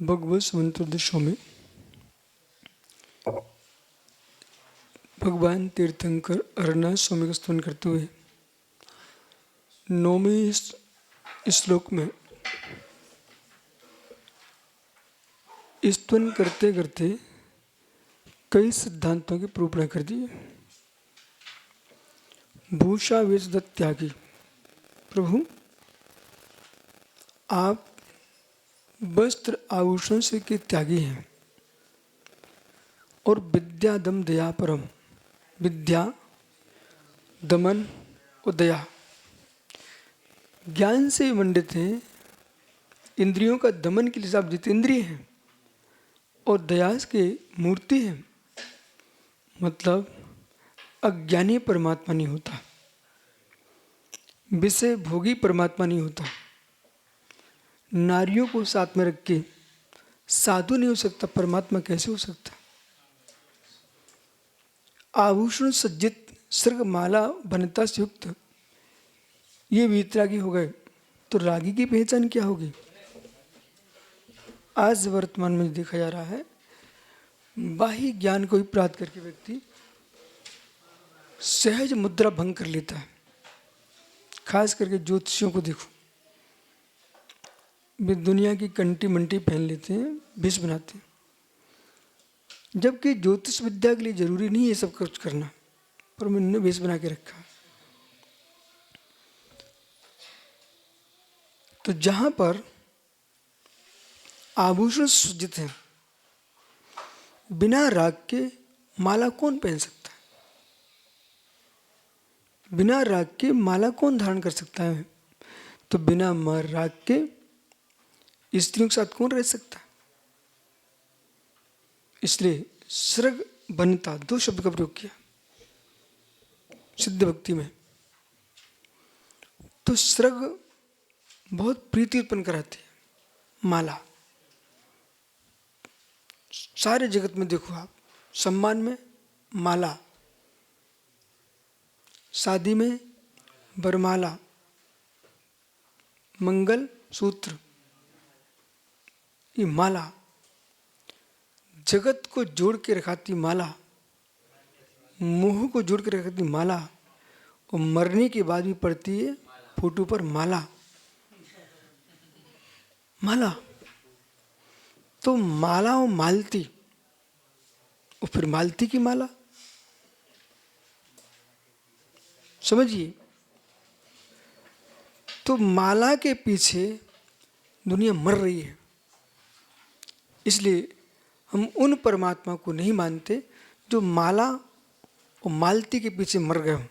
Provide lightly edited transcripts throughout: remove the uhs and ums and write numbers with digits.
भगवत मंत्रोदशों में भगवान तीर्थंकर अरनाथ स्वामी का स्तवन करते हुए 9वें श्लोक में स्तवन करते करते कई सिद्धांतों की प्रूपणा कर दी है। भूषा वेशदत्त त्यागी, प्रभु आप वस्त्र आभूषण से के त्यागी हैं और विद्या दम दया परम, विद्या दमन और दया ज्ञान से मंडित हैं। इंद्रियों का दमन के लिए आप जितेंद्रिय हैं और दया के मूर्ति हैं। मतलब अज्ञानी परमात्मा नहीं होता, विषय भोगी परमात्मा नहीं होता। नारियों को साथ में रख के साधु नहीं हो सकता, परमात्मा कैसे हो सकता। आभूषण सज्जित सर्गमाला बनता से युक्त ये वीतरागी हो गए तो रागी की पहचान क्या होगी। आज वर्तमान में देखा जा रहा है, बाह्य ज्ञान को ही प्राप्त करके व्यक्ति सहज मुद्रा भंग कर लेता है। खास करके ज्योतिषियों को देखो, वे दुनिया की कंटी मंटी पहन लेते हैं, भेष बनाते हैं, जबकि ज्योतिष विद्या के लिए जरूरी नहीं है सब कुछ करना, पर उन्होंने भेष बना के रखा। तो जहां पर आभूषण सज्जित हैं, बिना राग के माला कौन पहन सकता है, बिना राग के माला कौन धारण कर सकता है। तो बिना राग के स्त्रियों के साथ कौन रह सकता है। इसलिए सर्ग बनता दो शब्द का प्रयोग किया सिद्ध भक्ति में। तो सर्ग बहुत प्रीति उत्पन्न कराती है। माला सारे जगत में देखो आप, सम्मान में माला, शादी में वरमाला, मंगल सूत्र, ये माला जगत को जोड़ के रखाती माला, मोह को जोड़ के रखाती माला, और मरने के बाद भी पड़ती है फोटो पर माला। माला तो माला और मालती, और फिर मालती की माला, समझिए। तो माला के पीछे दुनिया मर रही है। इसलिए हम उन परमात्मा को नहीं मानते जो माला और मालती के पीछे मर गए हो।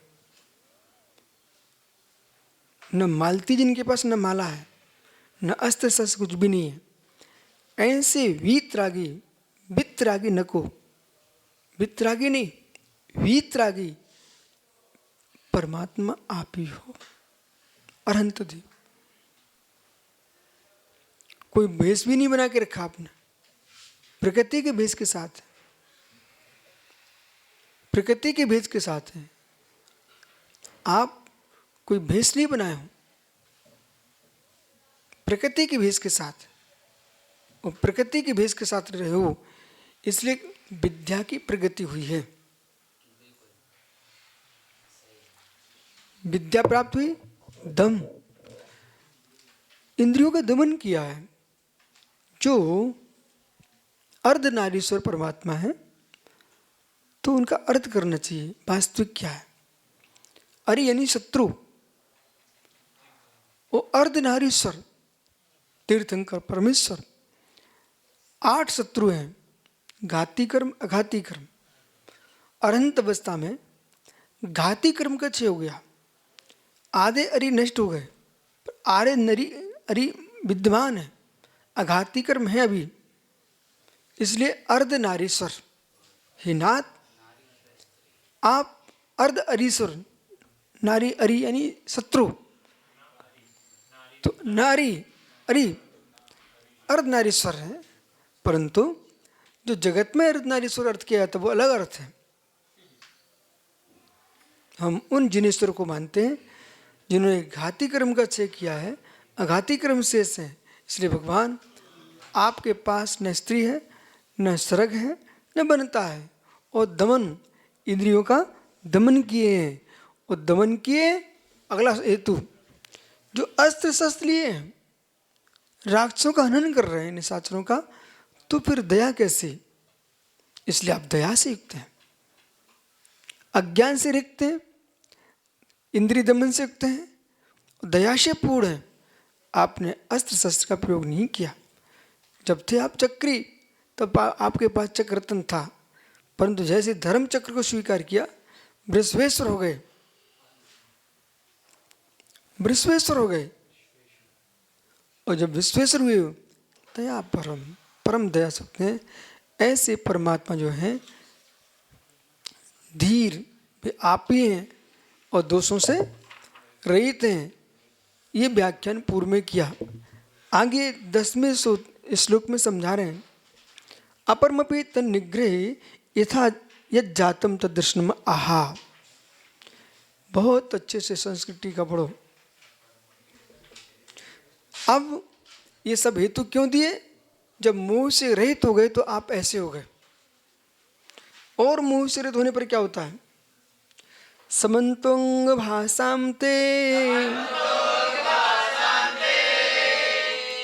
न मालती जिनके पास न माला है, न अस्त्र शस्त्र कुछ भी नहीं है, ऐसे वीतरागी, वितरागी नको, वितरागी नहीं वीतरागी परमात्मा आप ही हो, अनंत देव। कोई भेष भी नहीं बना के रखा आपने, प्रकृति के भेष के साथ, प्रकृति के भेष के साथ है। आप कोई भेष नहीं बनाए हो, प्रकृति के भेष के साथ, और प्रकृति के भेष के साथ रहे हो, इसलिए विद्या की प्रगति हुई है, विद्या प्राप्त हुई। दम, इंद्रियों का दमन किया है। जो अर्धनारीश्वर परमात्मा है तो उनका अर्थ करना चाहिए, वास्तविक क्या है। अरे यानी शत्रु, वो अर्धनारीश्वर तीर्थंकर परमेश्वर। 8 शत्रु हैं, घाती कर्म, अघाती कर्म। अनंत अवस्था में घाती कर्म का क्षय हो गया, आधे अरि नष्ट हो गए, आधे नरी अरि विद्यमान है, अघाती कर्म है अभी। इसलिए अर्ध नारीश्वर हे नाथ, आप अर्ध अरीश्वर, नारी अरि यानी शत्रु, तो नारी अरि अर्ध नारीश्वर है। परंतु जो जगत में अर्ध नारीश्वर अर्थ किया जाता है वो अलग अर्थ है। हम उन जिनेश्वर को मानते हैं जिन्होंने घाती कर्म का क्षय किया है, अघाती कर्म शेष है। इसलिए भगवान आपके पास न स्त्री है, न सर्ग है, न बनता है, और दमन, इंद्रियों का दमन किए हैं। और दमन किए, अगला हेतु, जो अस्त्र शस्त्र लिए हैं, राक्षसों का हनन कर रहे हैं, निशाचरों का, तो फिर दया कैसे? इसलिए आप दया से युक्त हैं, अज्ञान से रिक्त हैं, इंद्रिय दमन से युक्त हैं, दया से पूर्ण हैं। आपने अस्त्र शस्त्र का प्रयोग नहीं किया। जब थे आप चक्री, तब आपके पास चक्र रत्न था, परंतु जैसे धर्म चक्र को स्वीकार किया, वृषभेश्वर हो गए, वृषभेश्वर हो गए। और जब विश्वेश्वर हुए, दया परम, परम दया सकते हैं। ऐसे परमात्मा जो हैं, धीर वे आप ही हैं और दोषों से रहित हैं। ये व्याख्यान पूर्व में किया। आगे 10वें श्लोक में समझा रहे हैं, अपरमपि तन निग्रह यथा यद जातम तदृष्णम आहा। बहुत अच्छे से संस्कृति का पढ़ो। अब ये सब हेतु क्यों दिए? जब मोह से रहित हो गए तो आप ऐसे हो गए। और मोह से रहित होने पर क्या होता है? समन्तोंग भाषाम ते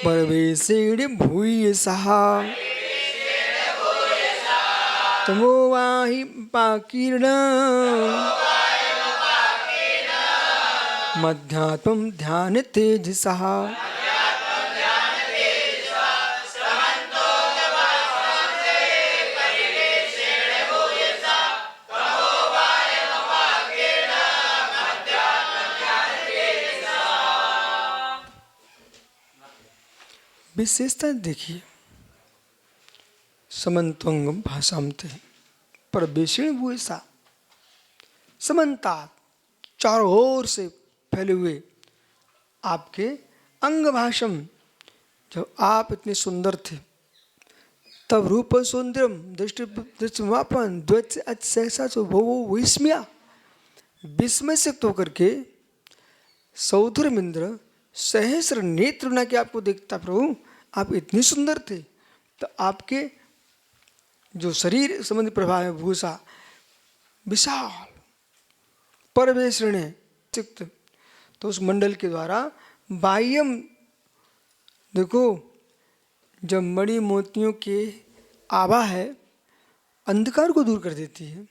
परवेशेण भूयसः तमो वाहि पाकीर्ण मध्यात्मं ध्यान तेजसः। विशेषता देखिए, समन्त्वंग भाषामते परवेशेण भूयसा। समन्ता, चारों ओर से फैले हुए आपके अंग भाषम। जब आप इतने सुंदर थे, तब रूप सौंदर्यम दृष्टि दृष्टिमापन द्वैत विस्मया, विस्मय से तो करके सौधर्मिंद्र सहस्र नेत्र बना के आपको देखता, प्रभु आप इतने सुंदर थे। तो आपके जो शरीर संबंधी प्रभाव है, भूषा विशाल परवेशण चित्त, तो उस मंडल के द्वारा बाह्यम, देखो जब मणि मोतियों के आभा है, अंधकार को दूर कर देती है।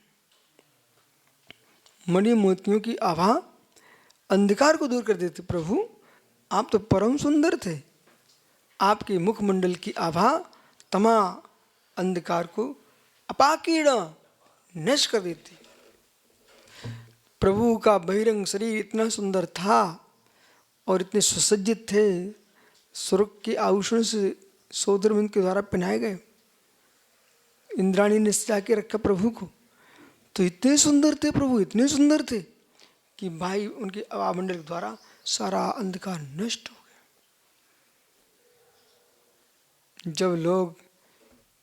मणि मोतियों की आभा अंधकार को दूर कर देती। प्रभु आप तो परम सुंदर थे, आपके मुखमंडल की आभा तमा अंधकार को अपाकीर्ण नष्ट कर देती। प्रभु का बहिरंग शरीर इतना सुंदर था और इतने सुसज्जित थे, स्वर्ग के आभूषण से सौधर्मिंद के द्वारा पहनाए गए। इंद्राणी ने सजा के रखा प्रभु को, तो इतने सुंदर थे प्रभु, इतने सुंदर थे कि भाई उनके आभामंडल के द्वारा सारा अंधकार नष्ट हो गया। जब लोग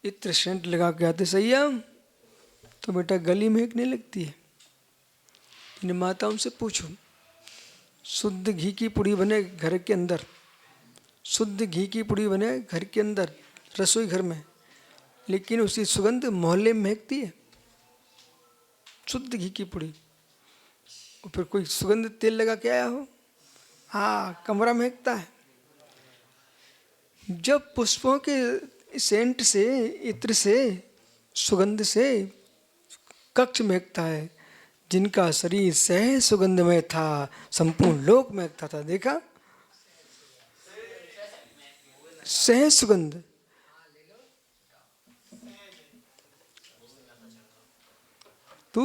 इत्र सेंट लगा के आते संयम, तो बेटा गली महकने लगती है। इन माताओं से पूछो, शुद्ध घी की पुड़ी बने घर के अंदर, शुद्ध घी की पुड़ी बने घर के अंदर रसोई घर में, लेकिन उसकी सुगंध मोहल्ले में महकती है। शुद्ध घी की पुड़ी, और फिर कोई सुगंध तेल लगा के आया हो, हाँ कमरा महकता है। जब पुष्पों के सेंट से, इत्र से, सुगंध से कक्ष महकता है, जिनका शरीर सहज सुगंधमय था, संपूर्ण लोक महकता था। देखा सहज सुगंध। तो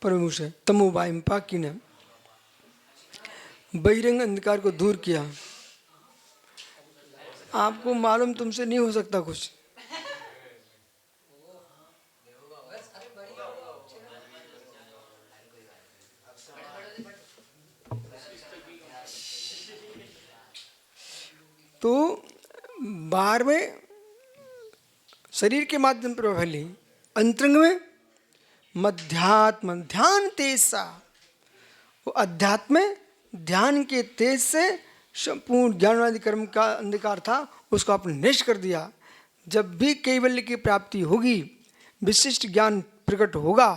परम से तमोवायम पाकी ने बहिरंग अंधकार को दूर किया। आपको मालूम तुमसे नहीं हो सकता कुछ। तो बाहर में शरीर के माध्यम पर फैली, अंतरंग में मध्यात्म ध्यान तेज सा, वो अध्यात्म ध्यान के तेज से संपूर्ण ज्ञानवादी कर्म का अंधकार था उसको आपने नष्ट कर दिया। जब भी कैवल्य की प्राप्ति होगी, विशिष्ट ज्ञान प्रकट होगा,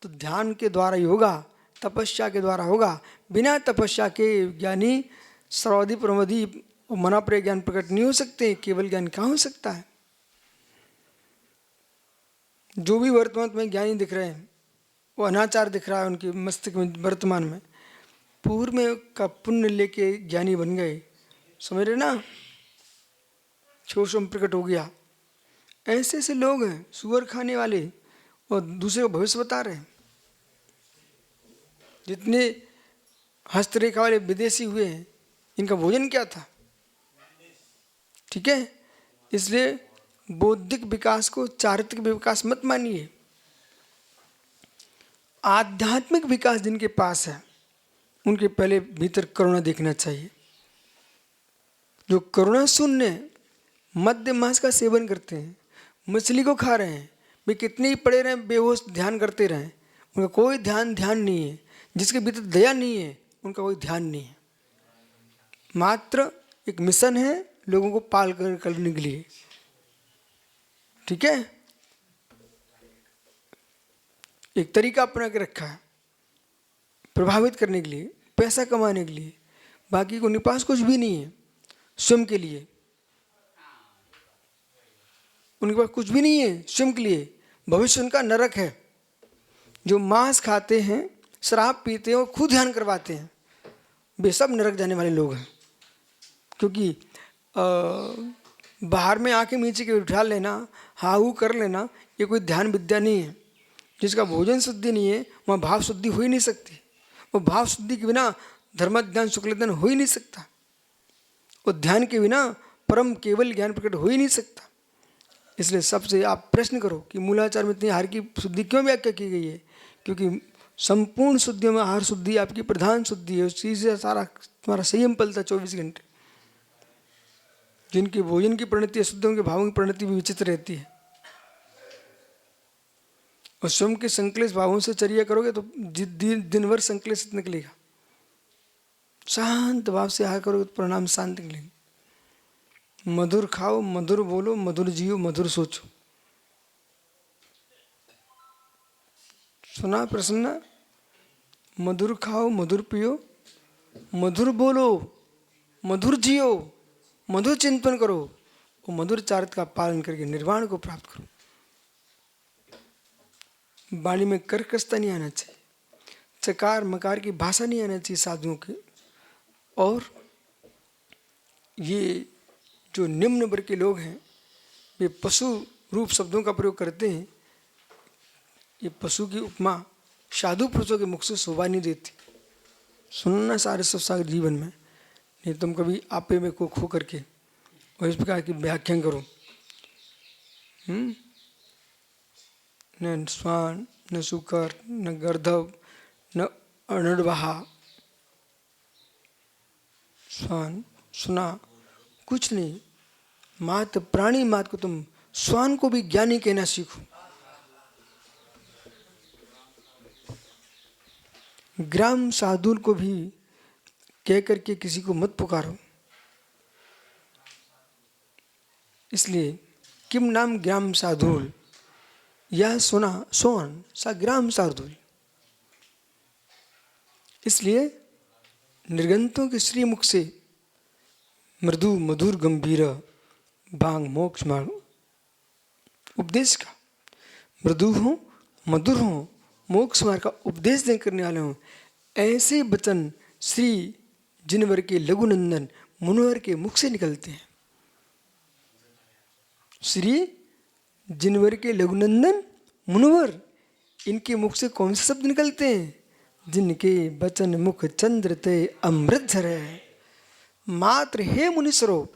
तो ध्यान के द्वारा ही होगा, तपस्या के द्वारा होगा। बिना तपस्या के ज्ञानी सर्वाधि प्रमधि मनाप्रिय ज्ञान प्रकट नहीं हो सकते। केवल ज्ञान कहाँ हो सकता है? जो भी वर्तमान में ज्ञानी दिख रहे हैं वो अनाचार दिख रहा है उनके मस्तिष्क में वर्तमान में। पूर्व में का पुण्य लेके ज्ञानी बन गए, समझ रहे ना, छोषम प्रकट हो गया। ऐसे ऐसे लोग हैं सुअर खाने वाले और दूसरे को भविष्य बता रहे हैं। जितने हस्तरेखा वाले विदेशी हुए हैं, इनका भोजन क्या था? ठीक है, इसलिए बौद्धिक विकास को चारित्रिक विकास मत मानिए। आध्यात्मिक विकास जिनके पास है उनके पहले भीतर करुणा देखना चाहिए। जो करुणा शून्य मध्य मांस का सेवन करते हैं, मछली को खा रहे हैं, वे कितने ही पड़े रहें बेहोश ध्यान करते रहें, उनका कोई ध्यान नहीं है। जिसके भीतर दया नहीं है उनका कोई ध्यान नहीं है। मात्र एक मिशन है लोगों को पाल करने के लिए। ठीक है, एक तरीका अपना के रखा है प्रभावित करने के लिए, पैसा कमाने के लिए। बाकी को उनके पास कुछ भी नहीं है स्वयं के लिए, उनके पास कुछ भी नहीं है स्वयं के लिए। भविष्य उनका नरक है। जो मांस खाते हैं, शराब पीते हैं और खुद ध्यान करवाते हैं, वे सब नरक जाने वाले लोग हैं। क्योंकि बाहर में आके नीचे के उठा लेना, हाहू कर लेना, ये कोई ध्यान विद्या नहीं है। जिसका भोजन शुद्धि नहीं है वहाँ भाव शुद्धि हो ही नहीं सकती। वो भाव शुद्धि के बिना धर्म ध्यान शुक्ल ध्यान हो ही नहीं सकता। और ध्यान के बिना परम केवल ज्ञान प्रकट हो ही नहीं सकता। इसलिए सबसे आप प्रश्न करो कि मूलाचार में इतनी आहार की शुद्धि क्यों व्याख्या की गई है? क्योंकि संपूर्ण शुद्धियों में आहार शुद्धि आपकी प्रधान शुद्धि है। उस चीज से सारा तुम्हारा संयम पलता 24 घंटे। जिनके भोजन की परिणति अशुद्धियों के भावों की परिणति भी विचित्र रहती है। और स्वयं के संकलेश भावों से चर्या करोगे तो दिन भर संकलेशित निकलेगा। शांत भाव से आहार करोगे तो परिणाम शांत निकलेंगे। मधुर खाओ, मधुर बोलो, मधुर जियो, मधुर सोचो। सुना प्रसन्न? मधुर खाओ, मधुर पियो, मधुर बोलो, मधुर जियो, मधुर चिंतन करो और मधुर चारित्र का पालन करके निर्वाण को प्राप्त करो। वाणी में कर्कशता नहीं आना चाहिए, चकार मकार की भाषा नहीं आना चाहिए साधुओं की। और ये जो निम्न वर्ग के लोग हैं वे पशु रूप शब्दों का प्रयोग करते हैं। ये पशु की उपमा साधु पुरुषों के मुख से शोभा नहीं देती। सुनना सारे संसार जीवन में, नहीं तुम कभी आपे में को खो करके और इस प्रकार की व्याख्या करो। न स्वान, न शुकर, न गर्धव, न अनड़वाहा। स्वान सुना कुछ नहीं, मात प्राणी मात को तुम स्वान को भी ज्ञानी कहना सीखो। ग्राम साधुल को भी कह करके किसी को मत पुकारो। इसलिए किम नाम ग्राम साधुल, यह सुना सोन सा ग्राम साधुल। इसलिए निर्गंतों के श्री मुख से मृदु मधुर गंभीर भांग मोक्ष मार्ग उपदेश का, मृदु हो, मधुर हो, मोक्ष मार्ग का उपदेश दे करने वाले हों, ऐसे वचन श्री जिनवर के लघुनंदन मुनिवर के मुख से निकलते हैं। श्री जिनवर के लघुनंदन मुनिवर, इनके मुख से कौन से शब्द निकलते हैं? जिनके वचन मुख चंद्र ते अमृत झरे। मात्र हे मुनीश्वरो,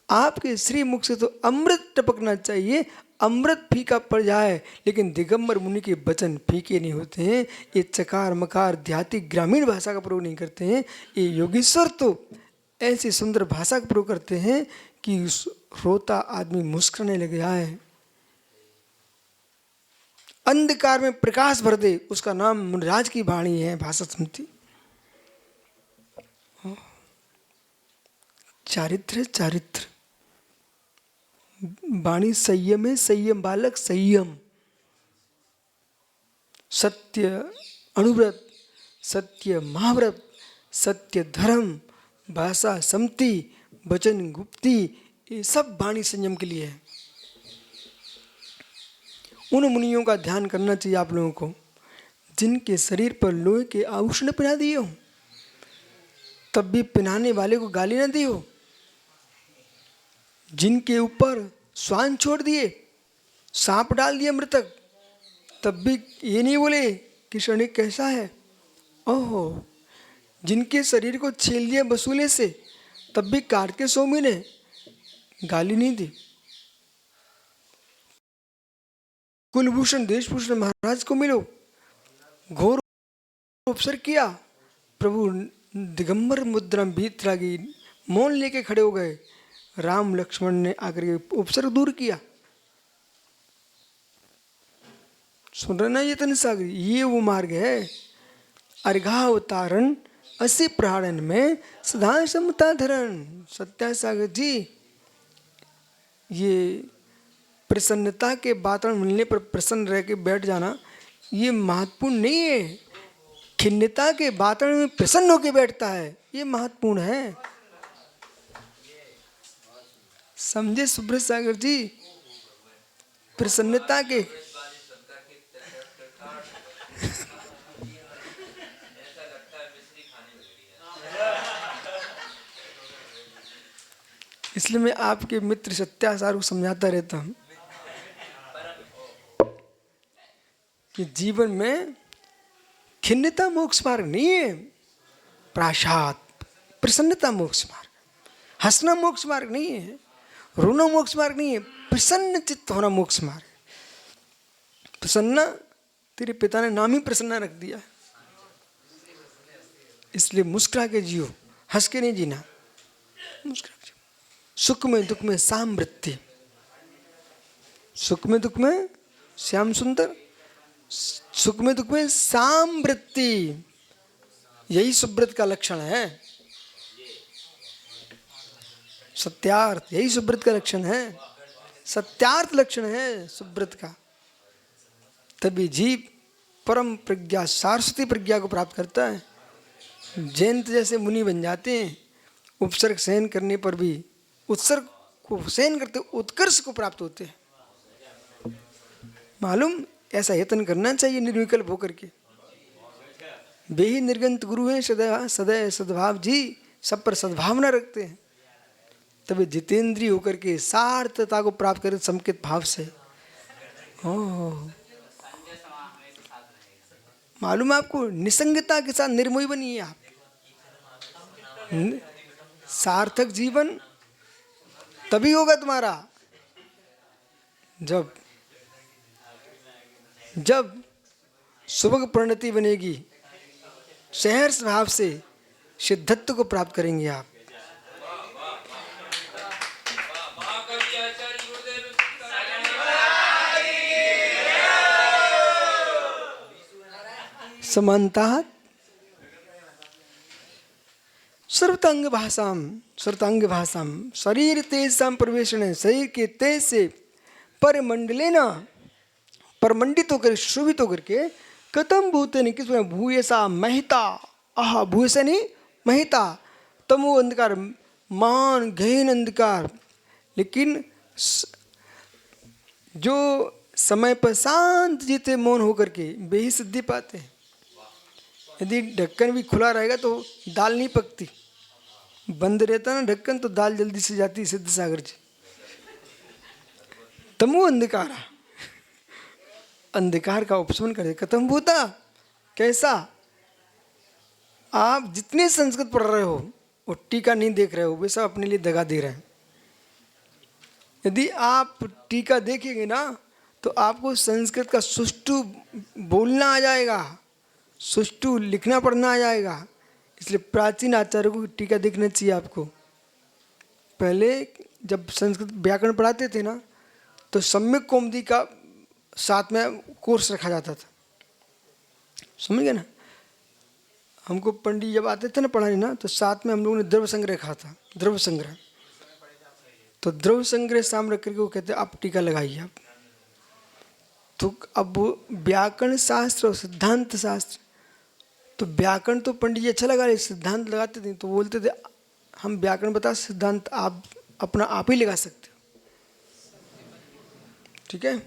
आपके श्री मुख से तो अमृत टपकना चाहिए। अमृत फीका पड़ जाए लेकिन दिगंबर मुनि के वचन फीके नहीं होते हैं। ये चकार मकार देहाती ग्रामीण भाषा का प्रयोग नहीं करते हैं। ये योगीश्वर तो ऐसी सुंदर भाषा का प्रयोग करते हैं कि रोता आदमी मुस्कुराने लग जाए। अंधकार में प्रकाश भर दे, उसका नाम मुनिराज की वाणी है। भाषा सुनती चारित्र चारित्र वाणी संयम है, संयम बालक संयम, सत्य अनुव्रत, सत्य महाव्रत, सत्य धर्म, भाषा समति, वचन गुप्ती, ये सब वाणी संयम के लिए है। उन मुनियों का ध्यान करना चाहिए आप लोगों को जिनके शरीर पर लोहे के आभूषण पहना दिए हो, तब भी पहनाने वाले को गाली न दी हो, जिनके ऊपर स्वान छोड़ दिए, सांप डाल दिए मृतक, तब भी ये नहीं बोले कि क्षणिक कैसा है। ओहो, जिनके शरीर को छील दिया वसूले से, तब भी कार्तिक स्वामी ने गाली नहीं दी। कुलभूषण देशभूषण महाराज को मिलो, घोर उपसर किया, प्रभु दिगंबर मुद्रा भीतरागी मौन लेके खड़े हो गए। राम लक्ष्मण ने आकर के उपसर्ग दूर किया। सुन रहे ना ये तन सागर, ये वो मार्ग है। अर्घावतारण असी प्रहारण में सदा समता धरण। सत्यासागर जी, ये प्रसन्नता के वातावरण मिलने पर प्रसन्न रह के बैठ जाना ये महत्वपूर्ण नहीं है। खिन्नता के वातावरण में प्रसन्न होकर बैठता है, ये महत्वपूर्ण है। समझे सुब्रत सागर जी? प्रसन्नता के इसलिए मैं आपके मित्र सत्यासार को समझाता रहता हूं कि जीवन में खिन्नता मोक्ष मार्ग नहीं है, प्राशाद प्रसन्नता मोक्ष मार्ग। हंसना मोक्ष मार्ग नहीं है, रोना मोक्ष मार्ग नहीं है, प्रसन्न चित्त होना मोक्ष मार्ग। प्रसन्ना, तेरे पिता ने नाम ही प्रसन्ना रख दिया, इसलिए मुस्कुरा के जियो, हंस के नहीं जीना, मुस्कुरा के जियो। सुख में दुख में सामवृत्ति, सुख में दुख में श्याम सुंदर, सुख में दुख में सामवृत्ति, यही सुब्रत का लक्षण है। सत्यार्थ यही सुब्रत का लक्षण है, सत्यार्थ लक्षण है सुब्रत का। तभी जीव परम प्रज्ञा सारस्वती प्रज्ञा को प्राप्त करता है। जयंत जैसे मुनि बन जाते हैं, उपसर्ग सहन करने पर भी उत्सर्ग को सहन करते उत्कर्ष को प्राप्त होते हैं। मालूम, ऐसा यत्न करना चाहिए निर्विकल्प होकर के। वे ही निर्गंत गुरु हैं, सदैव सदैव सद्भाव जी, सब पर सद्भावना रखते हैं। तभी जितेंद्रिय होकर के सार्थता को प्राप्त करें समकित भाव से। ओह, मालूम है आपको, निसंगता के साथ निर्मोही बनिए आप। सार्थक जीवन तभी होगा तुम्हारा जब सुभग परिणति बनेगी, सहर्ष भाव से सिद्धत्व को प्राप्त करेंगे आप। समानता सर्वतांग भाषाम शरीर तेजाम प्रवेशन, शरीर के तेज से परमंडले न परमंडित होकर शोभित होकर के कतम भूते ने किस भूयसा महिता, आह भूयसा नहीं महिता, तमो अंधकार मान गहन अंधकार। लेकिन जो समय पर शांत जीते मौन होकर के वे ही सिद्धि पाते हैं। यदि ढक्कन भी खुला रहेगा तो दाल नहीं पकती, बंद रहता ना ढक्कन तो दाल जल्दी से जाती। सिद्ध सागर जी, तमो अंधकार, अंधकार का उपशमन करे। खत्म होता कैसा? आप जितने संस्कृत पढ़ रहे हो वो टीका नहीं देख रहे हो, वे सब अपने लिए दगा दे रहे हैं। यदि आप टीका देखेंगे ना तो आपको संस्कृत का सुष्ठु बोलना आ जाएगा, सुष्ठु लिखना पढ़ना आ जाएगा। इसलिए प्राचीन आचार्यों को टीका देखना चाहिए आपको। पहले जब संस्कृत व्याकरण पढ़ाते थे ना तो सम्यक कौमुदी का साथ में कोर्स रखा जाता था, समझ गए ना। हमको पंडित जब आते थे ना पढ़ाने ना तो साथ में हम लोगों ने द्रव्य संग्रह रखा था, द्रव्य संग्रह। तो द्रव्य संग्रह सामने करके वो कहते हैं आप टीका लगाइए आप। तो अब व्याकरण शास्त्र और सिद्धांत शास्त्र, तो व्याकरण तो पंडित जी अच्छा लगा रहे, सिद्धांत लगाते थे, तो बोलते थे हम व्याकरण बता, सिद्धांत आप अपना आप ही लगा सकते हो। ठीक है,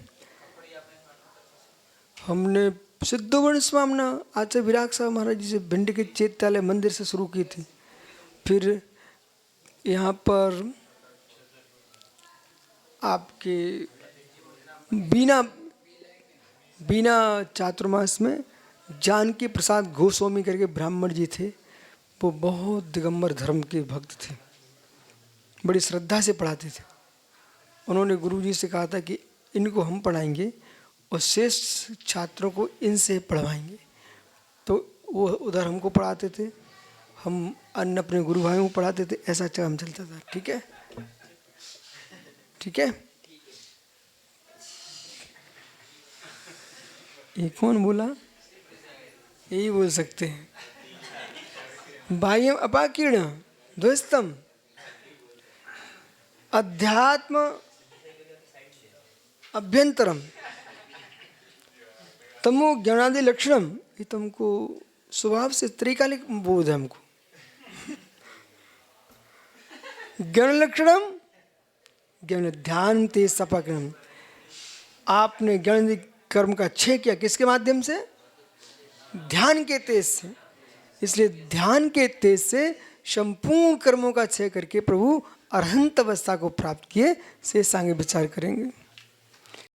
हमने सिद्धवर्ण स्वामना आचार्य विराग साहब महाराज जी से भिंड के चैत्यालय मंदिर से शुरू की थी। फिर यहाँ पर आपके बीना चातुर्मास में जानकी प्रसाद गोस्वामी करके ब्राह्मण जी थे, वो बहुत दिगंबर धर्म के भक्त थे, बड़ी श्रद्धा से पढ़ाते थे। उन्होंने गुरु जी से कहा था कि इनको हम पढ़ाएंगे और शेष छात्रों को इनसे पढ़वाएंगे। तो वो उधर हमको पढ़ाते थे, हम अन्य अपने गुरु भाइयों को पढ़ाते थे, ऐसा काम चलता था। ठीक है, ठीक है। ये कौन बोला? यही बोल सकते हैं। बाह्यम अपाकीर्ण द्वैस्तम अध्यात्म अभ्यंतरम तमो ज्ञानादि लक्षणम। ये तुमको स्वभाव से त्रिकालिक बोध है हमको। ज्ञान लक्षणम ज्ञान ध्यान ते सपकर्म। आपने ज्ञान कर्म का क्षय किया किसके माध्यम से? ध्यान के तेज से। इसलिए ध्यान के तेज से संपूर्ण कर्मों का क्षय करके प्रभु अरहंत अवस्था को प्राप्त किए। से आगे विचार करेंगे।